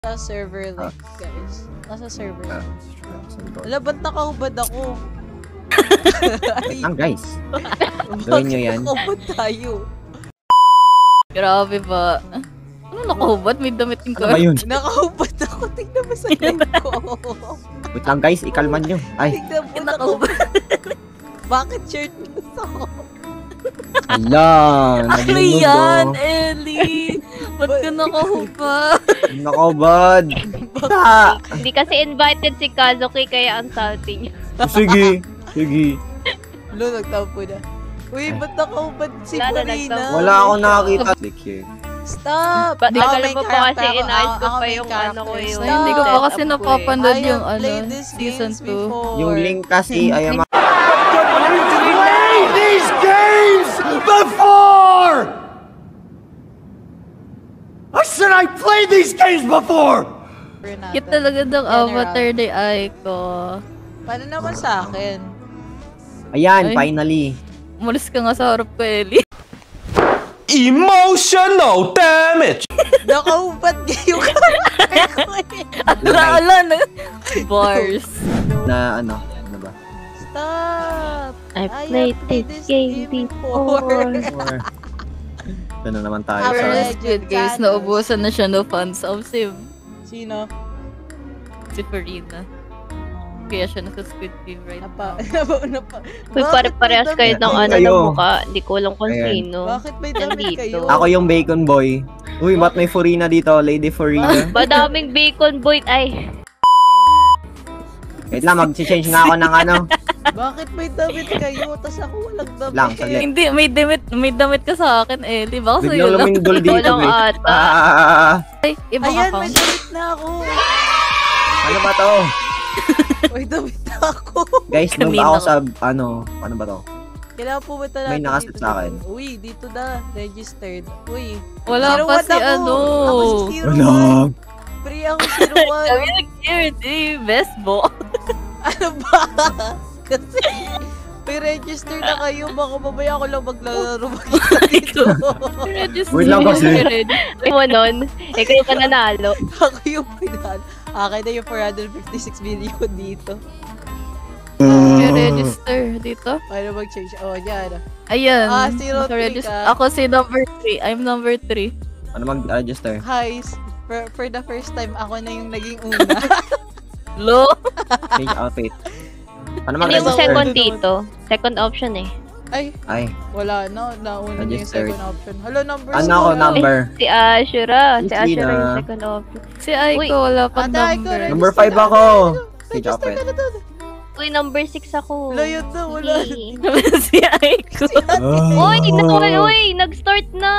Nasa server like, guys. Nasa server. Wala, ba't nakahubad ako? Ang guys. Gawin nyo yan. Nakahubad tayo. Grabe ba? Ano nakahubad? May damit din ko. Ano ba yun? Nakahubad ako. Tignan mo sa live ko. Wait lang guys, ikalman nyo. Ay, Tignan mo Nakahubad. Bakit shirtless ako? ala. Ano yan, Ellie? Ba't ka nakahubad? Nakabad. Hindi kasi invited si Kazuki kaya ang salty niya. Sige. Sige. Lo, nagtampo na. Uy, ba't nakahubad si Wala na, Marina? nagtampo. Wala akong nakakita. Click here. Stop! Tagal main pa po character kasi ako. inayos ko Ako pa main yung character. ano ko yung Stop! Ay, hindi ko pa kasi setup ko eh. napapanood I yung have ano, played this season games 2. before. Yung link kasi ay ama. Played these games before! I said I played these games before! Cute talaga ng avatar ni Aiko. Paano naman sa akin? Ayan, Ay. finally. Umalis ka nga sa harap ko, Ellie. Emotional damage! Nakahubad kayo karakter ko eh. Ala na. Bars. Na ano ba? Stop! I have played this game before. Or, ano naman tayo Our sa... legend Squid Games, Canos. naubusan na siya no fans of Sim. Sino? Si Farina. Kaya siya nasa Squid Game right now. Uy, pare-parehas kayo ng ano Kayo. ng mukha. Hindi ko alam kung Ayan. sino. Bakit may damit Nandito. kayo? Ako yung Bacon Boy. Uy, ba't may Furina dito? Lady Furina. Madaming bacon boy. Ay, Wait lang, mag-change nga ako ng ano. Bakit may damit kayo? Tapos ako walang damit. Lang, saglit. Hindi, may damit ka sa akin, Ellie. Baka sa'yo Biglang lang. lumindol ito dito, lang eh. ata. Ay, ibang Ayan, may account. damit na ako. Ano ba to? May damit na ako. Guys, nung Kanina ako ko. sa, ano ba to? Kailangan pumunta natin May nakaset dito. sa akin. Uy, dito na. Registered. Uy. Wala Zero pa one si ako. ano. Ako si Zero Wala. One. Free ako 01. Kami nag-cute eh. Best bo. Ano ba? Kasi may register na kayo. Baka mamaya ako lang maglalaro mag-isa dito. Wait lang kasi. Ay mo nun. Ikaw yung pananalo. Ako yung pinal. Akin na yung 456 million dito. Register dito. Paano mag-change? Oh, yan. Ayan. Ah, 03 naka-register. ka. Ako si number 3. I'm number 3. Ano mag-register? Hi. For the first time, ako na yung naging una. Lo. Change outfit. Ano Hindi mo mag-register? second dito. Second option eh. Ay, Ay, wala na. Nauna na yung Registered. second option. Hello, number ano ako, number? Si Ashura. Si Si Ashura Tina. yung second option. Si Aiko, wala pang Ate, Aiko, number. Number registered 5 ako. Change Register outfit. ka na doon. Uy, number 6 ako. Wala yun na, wala. si Aiko. Uy, nag-start na.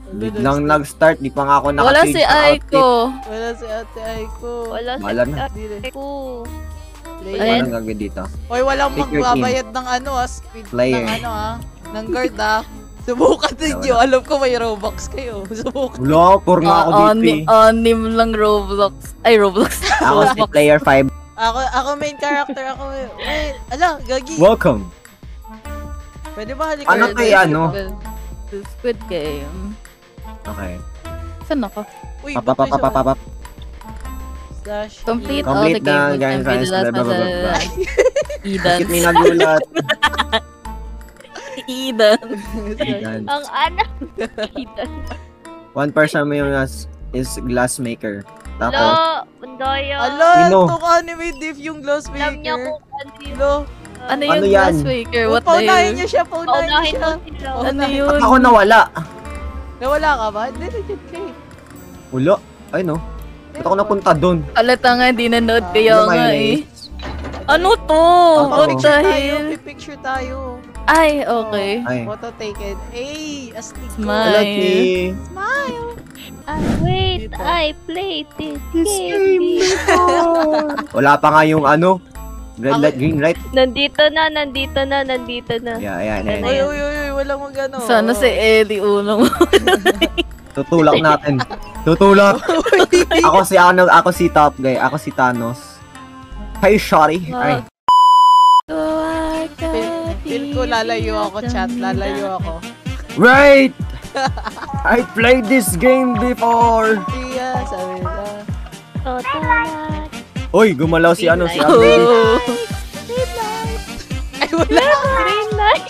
Biglang nag-start, di pa nga ako Wala naka-change si Aiko. Wala si Ate Aiko. Wala si Wala na. Ate ko. Player. Ay. Anong gagawin dito? Oy, walang Pick your magbabayad ng ano speed Player. ng ano ng guard Subukan ninyo. Alam ko may Robux kayo. Subukan. Wala, poor nga ako dito eh. Anim lang Roblox. Ay, Roblox. Ako si player 5. Ako main character ako. Wait, ala, gagi. Welcome. Pwede ba halika? Ano to ano? Squid Game. Okay. Saan ako? Uy, Papapapapapap. slash Complete, Complete all the na, games guys, and blah, blah, blah, blah. Eden. Bakit may nagulat? Eden. Ayan. Ang anak. One person mo yung is glass maker. Tapos, Lo, Undoyo. Ala, Sino? itong anime diff yung glass Alam niya maker. kung ano yun. Lo, Ano Ano yung yan? Glassmaker? What the paunahin hell? niyo siya, paunahin Paunahin niyo mo siya. sila. Ano yun? ako nawala. Nawala ka ba? Hindi, legit ka eh. Wala. Ay no. Ba't ako napunta doon? Alata nga, di nanood kaya Ano nga may- eh. Ano to? What the hell? Picture tayo. Ay, okay. Ay. Photo taken. Ay, astig ko. Smile. Hello, T. Smile. Wait, Dito. I played this This game. Wala pa nga yung ano. Red light, green light. Nandito na. Yeah, ayan, ayan. Uy, uy, uy, uy, walang magano. Sana si Eddie unang. Tutulak natin. Tutulak. Ako si top guy. Ako si Thanos. Hey, shorty. Ay. Feel ko lalayo ako, chat. Lalayo ako. Right! I played this game before. Iya, sabi na. Tutulak. Uy, gumalaw si ano, si Oh. Abby. Ay, wala. Green light.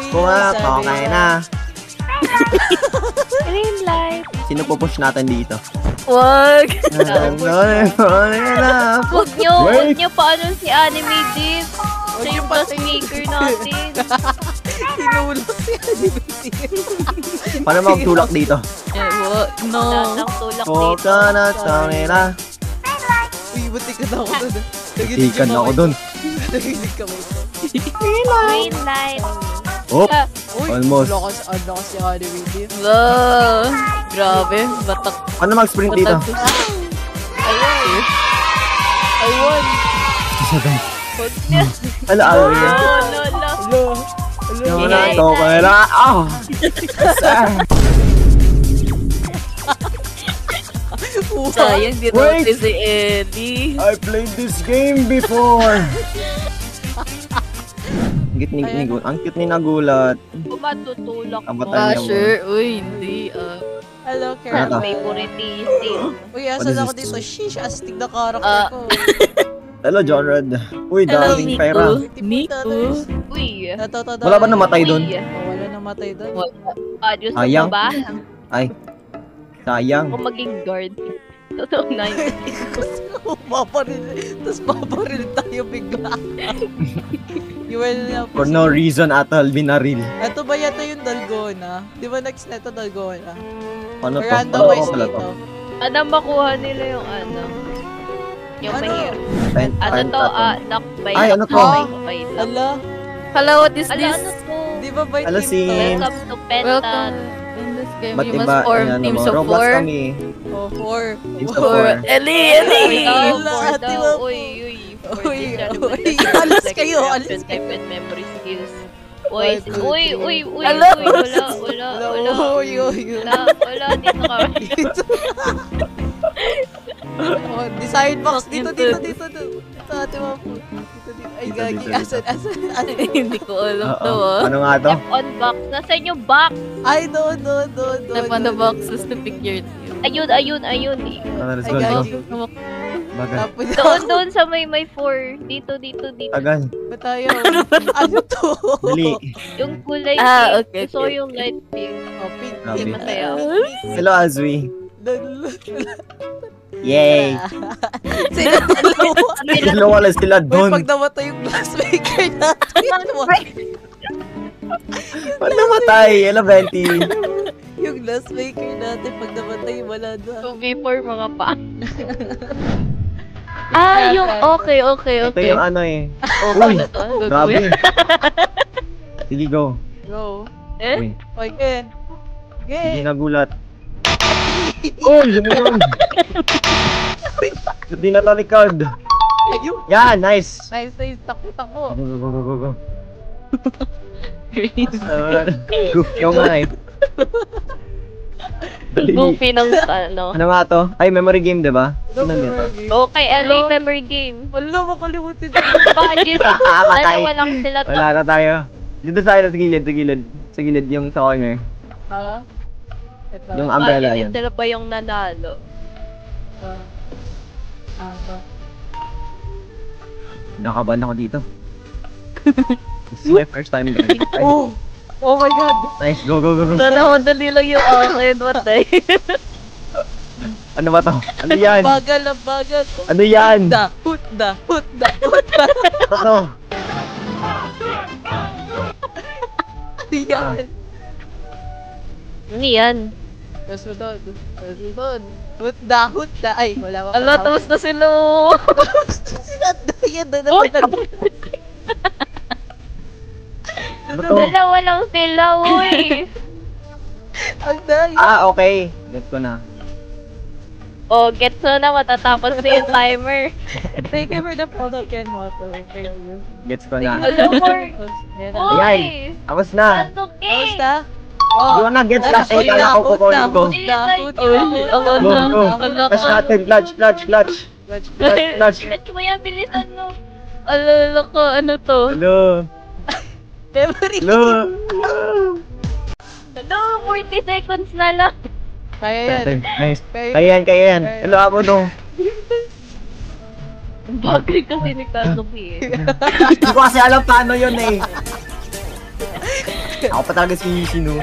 Kung okay na. Green light. Sino pupush natin dito? Wag! Huwag nyo Wait. paano si Anime Div. Huwag Siya niyo yung patayin. speaker natin. Tinulog si Anime. Paano magtulak dito? Wag, no. Lahat ng tulak dito. Coconut Samira. Uy, buti ka na ako doon. Tikan ako dun. Naginig ka mo. Green light. Oh, Uy, Almost. Ang lakas si Anime. Grabe, batak. paano mag-sprint dito? Ayun. Ayun. Huwag niya. Ano, ano yun? Lolo. Hello. Hello. Yung na, Coconut. Ah! Sayang, di Wait. natin si Ellie. I played this game before. Ang cute ni nagulat. Kumatutulak Ang mo. bata niya. Sure. Uy, hindi. Hello, Ano Karen. to? Favoritism. Uy, What asan is ako this? dito? Sheesh, astig na character ko. Hello, John Red. Uy, Hello, daming Nico. pera. Nico. Uy. Wala ba namatay doon? Uy. Wala namatay doon. Diyos mo Sayang. ba? Ay, sayang. Kung maging guard. Totoo na yun. Paparil. Tapos paparil tayo bigla. Yuel na. For no reason at all, binaril. Ito ba yata yung Dalgona? Di ba next na ito Dalgona? Ano to? Ano Randomize pala dito. to? Ano makuha nila yung ano? Yung Ano? mahirap. Time- Ano time to? pattern. Knock by Ay, ano to? by luck. Ala, Hello, what is Ala, this? ano to? di ba by Hello, team Sim. to? Welcome to Pentan. Welcome. In this game, Ba't you iba? must form Ano teams mo? of Roblox 4. kami. Oh, 4. Teams of Or 4. Ellie, Four Ellie! daw, Wala, four ate, daw. wag. Uy, uy. For Uy, this channel, uy, with the alis second kayo, reaction alis type kayo. and memory skills. One, Uy, two, uy, three. uy, uy, Hello? uy, wala. Uy, uy, uy. Wala, dito ka. Oh, design box. Dito. Sa ating mga po. Dito. Ay, Dito, gagi. dito, Asan? Hindi ko alam to, Oo. ah. Ano nga to? Step on box. Nasaan yung box? Ay, doon. Step on the boxes to pick your team. Ayun. Let's Ay, go, let's gagi. go. Bagal. Tapos, Doon sa may 4. Dito. Tagal. ba tayo? Ano to? Dali. Yung kulay Ah, pink. okay, Gusto ko okay. yung light pink. Oh, pink. Grabe. Pink. Masaya. Hello, Azwi. Doon. Yay! Sila dalawa. Hello, wala sila Uy, doon. pag namatay yung glassmaker natin. Pag namatay, hello, Venti. Yung glassmaker natin, pag namatay, wala na. 2v4 mga pa. Yung okay. Ito yung ano eh. Okay. Uy, grabe. Sige, go. Go. Uy, Okay. hindi Okay. nagulat. Uy, yun. Hindi na talikod. Ayun. Yan, nice. Nice. Takbo. Go, go, go, go, go. Goofy yung nga eh. Dali. Goofy ng ano. Ano nga to? Ay, memory game, diba? Ano dito? Okay, LA memory game. Wala, makalimutin. Bakit? Patay. Dalawa lang sila to. Wala na tayo. Dito tayo sa gilid. Sa gilid yung sa corner. Ha? Ito. Yung umbrella yan. Sila pa yung nanalo. Nakabahan ako dito. This is my first time guys. Ay, Oh! Oh my God! nice, go. Sana madali lang yung akin, matay. Ano ba to? Ano yan? Bagal na bagal. Ano yan? Hutda. Ano? Ano yan? Ano yan? Kasunod. Hutda. Ay, wala pa. Ala, tapos na sila. Sinanda yan. Ano to? Dalawa lang sila, uy. Ang dahil. Ah, okay. Get ko na. Oh, gets mo na matatapos na yung timer. Thank you for the follow, Ken Moto. Gets ko na. Alam mo, Ayan. uy. Tapos na. That's okay. Kamusta? Go na, gets na. Eh, kala ko kukunin ko. Go. Clutch natin. Clutch. Let's mo yan, bilisan mo. Alala ko, ano to? Hello. Memory. Hello. No, 40 seconds na lang. Kaya yan. Nice. Kaya Kaya yan. Hello, abo no. Bagay kasi ni Kazuki eh. Hindi ko kasi alam paano yun eh. Ako pa talaga si Shino.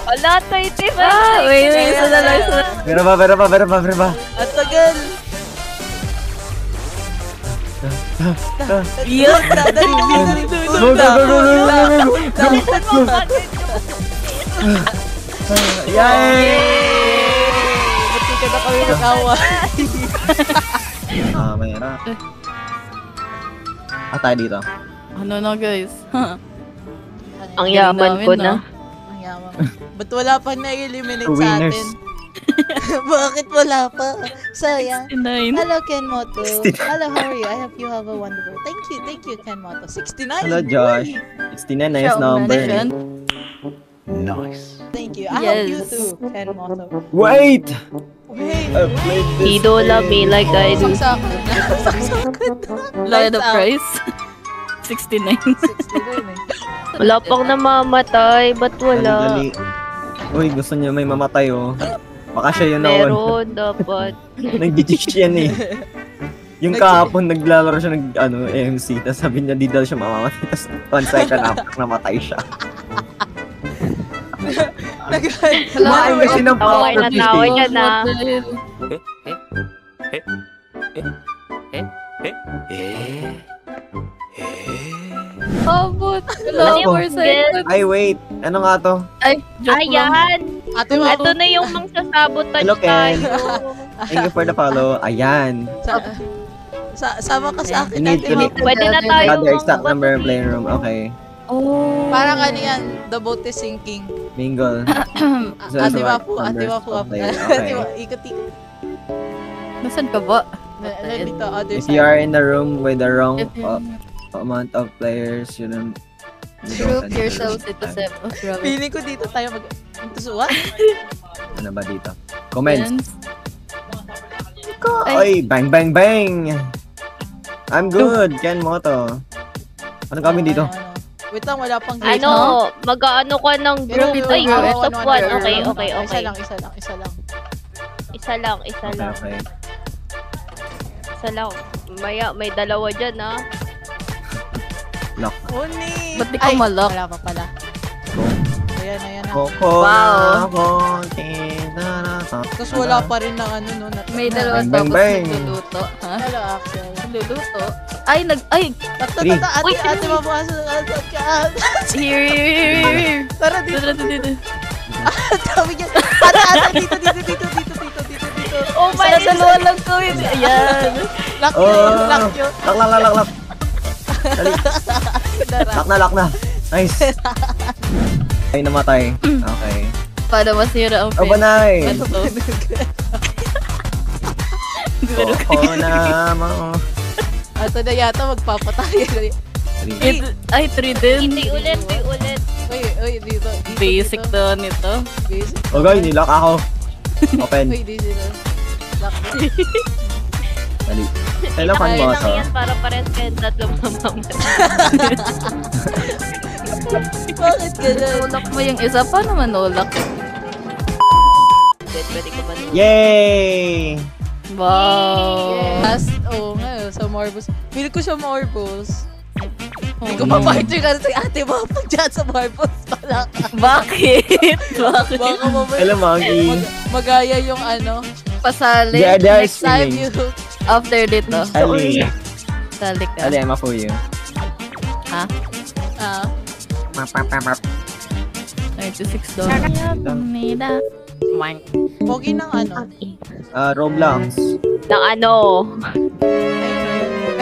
Wala tayo, diba? Wait, isa na lang. Pero ba. At tagal. Yun! Yay! Buti ka na kami nag-away. Mayroon. Tayo dito. Ano na guys? Ang yaman ko na. Ang yaman. Ba't wala pa na-eliminate sa Winners. atin? Bakit wala pa? Sayang. 69. Hello, Kenmoto. 69. Hello, how are you? I hope you have a wonderful. Thank you, Kenmoto. 69. Hello, Josh. 69, nice Siya, number. audition. Nice. Thank you. I hope you Yes. too, Kenmoto. Wait! Wait. I played this. Idola me like I do. Saksakan na. Saksakan na. Look at the Lights out. price. 69. 69 eh. Wala pang namamatay. Ba't wala? Dali. Uy, gusto niya may mamatay oh. Baka siya yun na Meron, dapat. Nag-ditch yan eh. Yung kahapon naglalaro siya AMC, tapos sabi niya di daw siya mamamatay, tapos 1 second after namatay siya. Why was she not Tawa na tawa niya na. Abot. Ano Wala po? 4 seconds. Ay wait, ano nga to? Ay, joke lang. Ayan! Ate mo, Ito na yung mangsasabotage Hello, Ken. tayo. Thank you for the follow. Ayan. sama ka sa akin Need Ate to Mo. Pwede na tayo. Got the exact number of playing room. Okay. Oh. Parang ano yan, the boat is sinking. Mingle. Ate Wapu, Ate Wapu. Okay. Ate Wapu, ikot-ikot. Nasaan ka ba? Nandito, other If you side. are in the room with the wrong If you- amount of players, you don't Group enter yourself this into time. 7. Oh, grabe. Feeling ko dito tayo mag... What? Ano ba dito? Comments. Ay. Oy, bang bang bang! I'm good, Ken Moto. Ano kami dito? Wait lang, wala pang grade. Ano, mag-ano ka ng group. Ay, group. group of one. Okay. Isa lang, isa lang, isa lang. Isa lang. Okay. Isa lang. Maya, may dalawa dyan, ha? Lock. Uni! Ba't di ko malak? Wala pa pala. Ayan, ayan na. Koko Wow. Tapos wala pa rin ng ano, no? May dalawa Bang, bang, tapos bang. nagluluto. Ha? Hello, Axel. Nagluluto? Ay, Three. Ate, ate, mabukas. Here. Tara, dito. Dito. Sabi niya, ate, dito. Oh my Sa dalawa lang to yun. Ayan. Lock Oh. yun, lock yun. Lock. Dali. Lock na. Nice. Ay, namatay. Okay. Para masira ang Oh, banay. Ano to? Koko na mo. Ito na yata, magpapatay. Ay, 3 din. Hindi ulit. Uy, dito. Basic dito. to nito. Basic. Okay, nilock ako. Open. Uy, dito. Lock. Dali. Kailangan Kaya mo lang to. yan para parehas kayo tatlong mamamatay. Bakit ganun? Nulak mo yung isa. Paano manulak? Pwede ko ba? Yay! Wow. Last, nga, sa Morbos. Feel ko siya Morbos. Hindi ko pa-partner ka sa ate mo pag dyan sa Morbos pala ka. Bakit? Bakit? Baka mamaya Hello, Monkey. magaya yung ano. Pasali. Yeah, they're Next time you... streaming. After dito. Ali. Sali ka. Ali, I'm for you. Ha? Ah, 96 Nila. pogi ng ano. Roblox. Ng ano?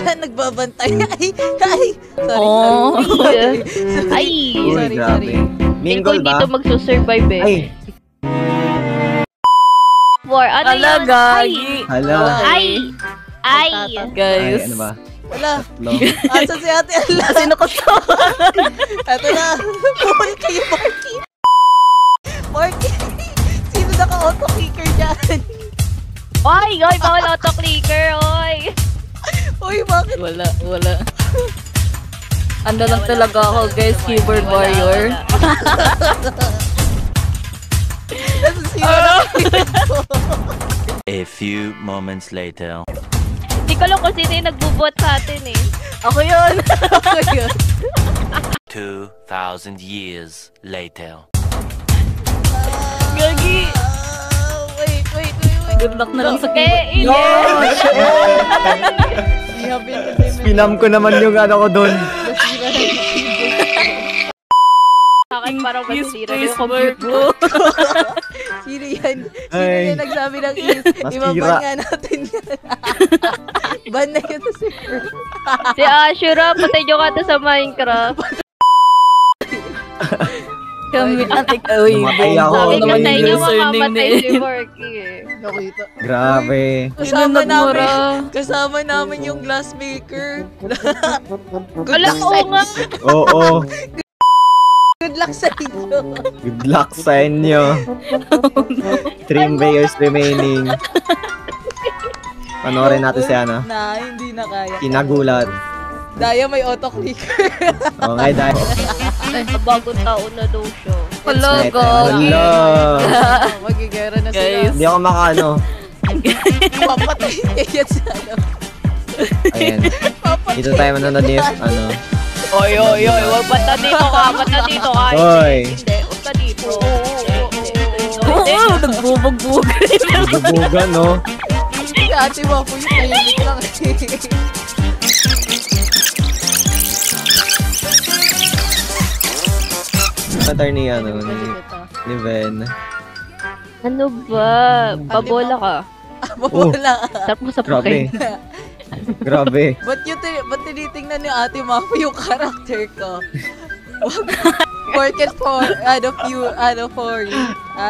Nagbabantay. Ay! Sorry, Oh. sorry. Ay! Uy, Sorry, grabe. sorry. Mingle Hindi ba? dito magsusurvive eh. Ay, War, ano Ala, yun? gagi. hala. Ay! Ay! Ay, Guys. ano ba? Wala. Tatlo. Asa si ate Ala? Sino ko to? Ito na. Puhol kayo, Marky. Marky. Sino naka-auto-clicker dyan? Oy! Oy! Bawal auto-clicker! Oy! Uy, bakit? Wala. Ano lang talaga ako, guys. Keyboard warrior. Nasa si A few moments later. Hindi ko alam kung sino yung nagbubuhat sa atin eh. Ako yun. Ako yun. 2,000 years later. Gagi. Wait. Good luck na lang sa Eh, No! Shit! Spinam ko naman yung ano ko doon. Bakit parang masira Space yung computer mo. Sino yan? Sino Ay. yan nagsabi ng is? Masira. Ibaban nga natin yan. Ban na yun sa server. Si Ashura, patay nyo ka to sa Minecraft. Kami, uy, Namatay ako. Sabi ko naman sa yung inyo username mamamatay na si yun. Morky eh. Nakita. Grabe. Kasama namin yung glassmaker. Wala ko nga. Oo. Good luck sa inyo. Good luck sa inyo. 3 players remaining. Panoorin natin si ano. Na, hindi na kaya. Kinagulat. Daya may auto-clicker. Okay, dahil. Bagong taon na daw siya. Palaga. Hello. Magigera na sila. Guys. Hindi ako makaano. Papatay niya yan sa ano. Ayan. Dito tayo manonood ni ano. Oy, wag basta dito ka, basta dito ka. Hoy. Hindi, basta dito. Oo, nagbubugbog. Bubugan, no? Si ate mo po yung tahimik lang. Attorney ano, ni Ben. Ano ba? Babola ka. Bola. Sarap mo sa Grabe. pakin. Grabe. Ba't tinitingnan ni ate Mapo yung karakter ko? Work it for, for you.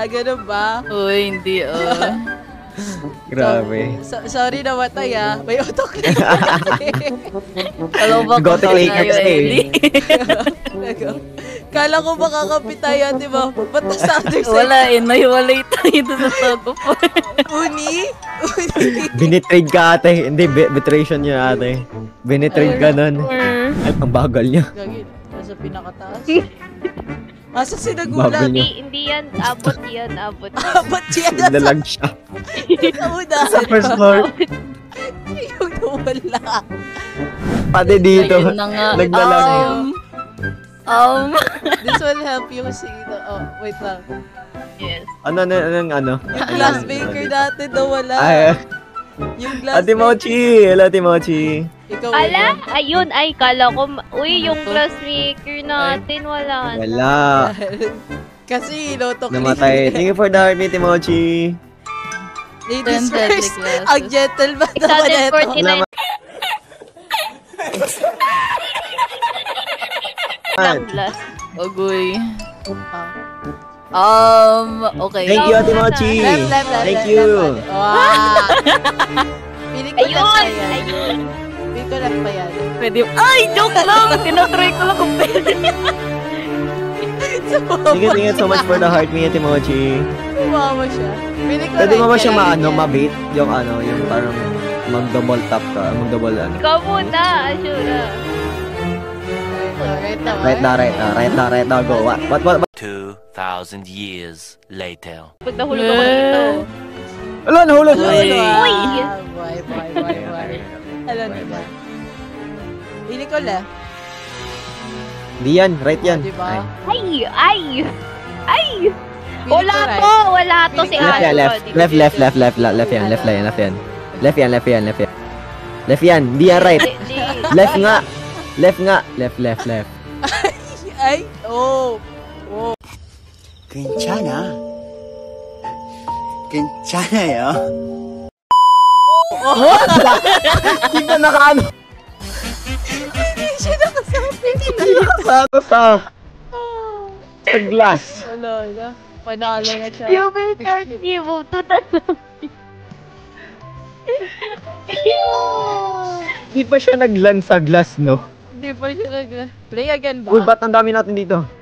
Ganun ba? Uy, hindi, Grabe. Sorry na matay May autoclick. Alam ba Gothic kung Lakers tayo, eh. Ellie? Kala ko makakapit tayo, di ba? Ba't nasa other side? Wala eh, nahiwalay tayo doon sa Togo po. Uni? Binitrade ka ate. Hindi, betration niya ate. Binitrade ka nun. Ay, ang bagal niya. Gagin, nasa pinakataas. Asa si Bagal nagulang? niya. Hindi yan, abot yan. Ba't yan nasa Nalag siya. una? Sa first floor. Yung nawala. Pati dito. Ayun na nga. Nagdalag. This will help you see the... Oh, wait lang. Yes. Ano. Yung glassmaker natin nawala. Ay, Yung Ate glassmaker. Mochi. Hello, Ate Mochi. Ikaw Ala, yun. ayun, ay, kala ko, uy, yung glassmaker natin, wala na. Wala. Kasi autoclick. Namatay. Thank you for the heartbeat, Mochi. Ladies 10 deadly first. classes. Ang gentleman naman ito. 649 lang glass. Ogoy. Okay. Thank you, Ate Mochi. Left. Thank you. Wow. Piling ko left pa Ayun, yan. ayun. Piling ko left pa yan. Pwede. Ay, joke lang! Tinatry ko lang kung pwede. Thank you so much for the heart, Ate Mochi. Sumama siya. Piling ko Pwede mo ba right siya yan. mabait? Yung parang mag-double tap ka. Mag-double ano. Ikaw muna, Ashura. Right now, go. What? 2,000 years later. Pag nahulog ako dito. Ala, nahulog. Uy. Boy. Alam na ba? Piling ko left. Di yan, right yan. Diba? Ay. Ay! Piling ko Wala right. to! Wala to si Left yan, Ashura. left yan. Left yan. Di yan right. Left nga. Left. Ay, oh. 괜찮아. 괜찮아요. Di ba nakaano? Hindi siya nakasabi. Sa glass. Wala. Panalo na siya. You will turn evil to the Di pa siya naglan sa glass, no? Hindi pa siya Play again ba? Uy, ba't ang dami natin dito?